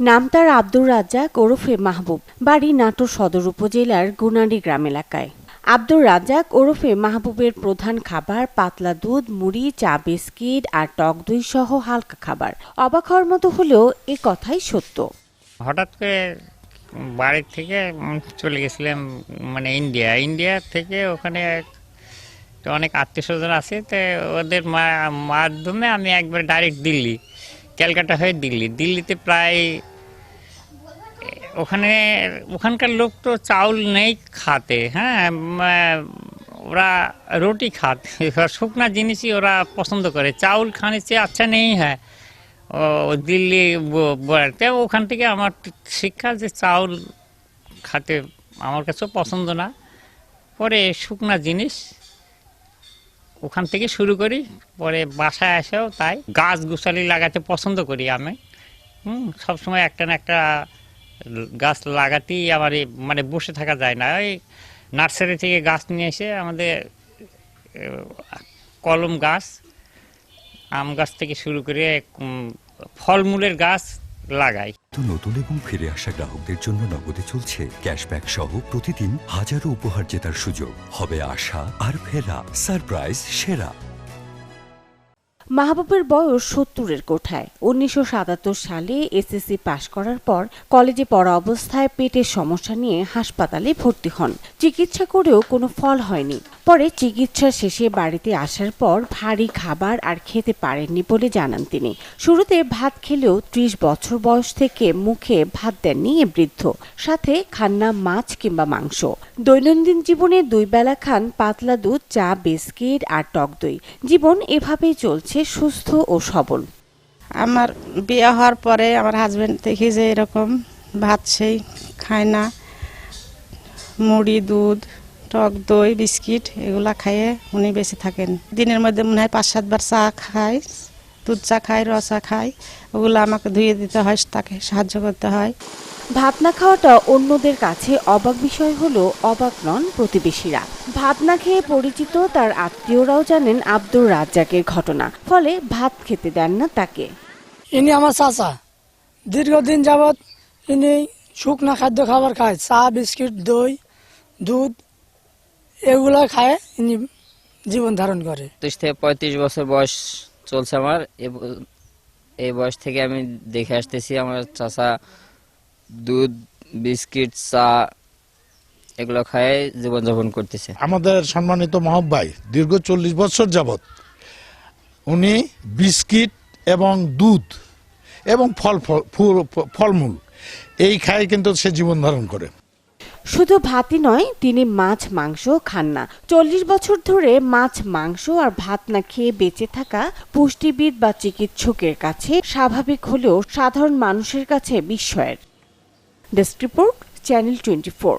নাম তার আব্দুর রাজ্জাক ওরফে মাহবুব, বাড়ি নাটোর সদর উপজেলার গুনারি গ্রাম এলাকায়। আব্দুর রাজ্জাক ওরফে মাহবুবের প্রধান খাবার পাতলা দুধ, মুড়ি, চা, বিস্কিট আর টক দই সহ হালকা খাবার। অবাক হওয়ার মতো হলেও এ কথাই সত্য। হঠাৎ করে বাড়ি থেকে চলে গেছিলাম ইন্ডিয়া থেকে ওখানে অনেক আত্মীয় স্বজন আছে, তো ওদের মাধ্যমে আমি একবার ডাইরেক্ট ক্যালকাটা হয়ে দিল্লিতে প্রায় ওখানকার লোক তো চাউল নেই খাতে, হ্যাঁ, ওরা রুটি খাতে, শুকনা জিনিসই ওরা পছন্দ করে, চাউল খানে চেয়ে আচ্ছা নেই। হ্যাঁ, দিল্লি ওখান থেকে আমার শিক্ষা যে চাউল খাতে আমার কাছেও পছন্দ না। পরে শুকনা জিনিস ওখান থেকে শুরু করি, পরে বাসায় এসেও তাই গাছ গুছালি লাগাতে পছন্দ করি আমি। সবসময় একটা না একটা গাছ লাগাতেই আমার বসে থাকা যায় না। ওই নার্সারি থেকে গাছ নিয়ে এসে আমাদের কলম গাছ, আম গাছ থেকে শুরু করে ফলমূলের গাছ লাগাই। নতুন এবং ফিরে আসা গ্রাহকদের জন্য নগদে চলছে ক্যাশব্যাক সহ প্রতিদিন হাজারো উপহার জেতার সুযোগ। হবে আশা আর ফেরা, সারপ্রাইজ সেরা। মাহবুবের বয়স ৭০-এর কোঠায়। ১৯৭৭ সালে এসএসসি পাশ করার পর কলেজে পড়া অবস্থায় পেটের সমস্যা নিয়ে হাসপাতালে ভর্তি হন। চিকিৎসা করেও কোনো ফল হয়নি। পরে চিকিৎসা শেষে বাড়িতে আসার পর ভারী খাবার আর খেতে পারেননি বলে জানান তিনি। শুরুতে ভাত খেলেও ৩০ বছর বয়স থেকে মুখে ভাত দেননি এ বৃদ্ধ। সাথে খান না মাছ কিংবা মাংস। দৈনন্দিন জীবনে ২ বেলা খান পাতলা দুধ, চা, বিস্কিট আর টক দই। জীবন এভাবেই চলছে সুস্থ ও সবল। আমার বিয়ে হওয়ার পরে আমার হাজবেন্ড দেখি যে এরকম ভাত সেই খায় না, মুড়ি, দুধ, টক দই, বিস্কিট এগুলা খাইয়ে উনি বেঁচে থাকেন। দিনের মধ্যে মনে হয় ৫-৭ বার চা খায়, দুধ চা খায়, র চা খায়, ওগুলো আমাকে ধুয়ে দিতে হয়, তাকে সাহায্য করতে হয়। ভাত না খাওয়াটা অন্যদের কাছে অবাক বিষয় হলো অবাক নন প্রতিবেশীরা। ভাত না খেয়ে পরিচিত তার আত্মীয়রাও জানেন আব্দুর রাজ্জাকের ঘটনা, ফলে ভাত খেতে দেন না তাকে। ইনি আমার চাচা, দীর্ঘদিন যাবৎ ইনি শুকনা খাদ্য খাবার খায়, চা, বিস্কিট, দই, দুধ এগুলো খায় ইনি জীবন ধারণ করে। ৩০ থেকে ৩৫ বছর বয়স চলছে আমার। এই বয়স থেকে আমি দেখে আসতেছি আমার চাচা দুধ, বিস্কিট, চা এগুলো খায় জীবনযাপন করতেছে। আমাদের সম্মানিত মাহবুব ভাই দীর্ঘ ৪০ বছর যাবৎ উনি বিস্কিট এবং দুধ এবং ফলমূল এই খায় কিন্তু সে জীবন ধারণ করে। শুধু ভাতই নয়, তিনি মাছ মাংস খান না। ৪০ বছর ধরে মাছ, মাংস আর ভাত না খেয়ে বেঁচে থাকা পুষ্টিবিদ বা চিকিৎসকের কাছে স্বাভাবিক হলেও সাধারণ মানুষের কাছে বিস্ময়ের। Desk report, channel 24।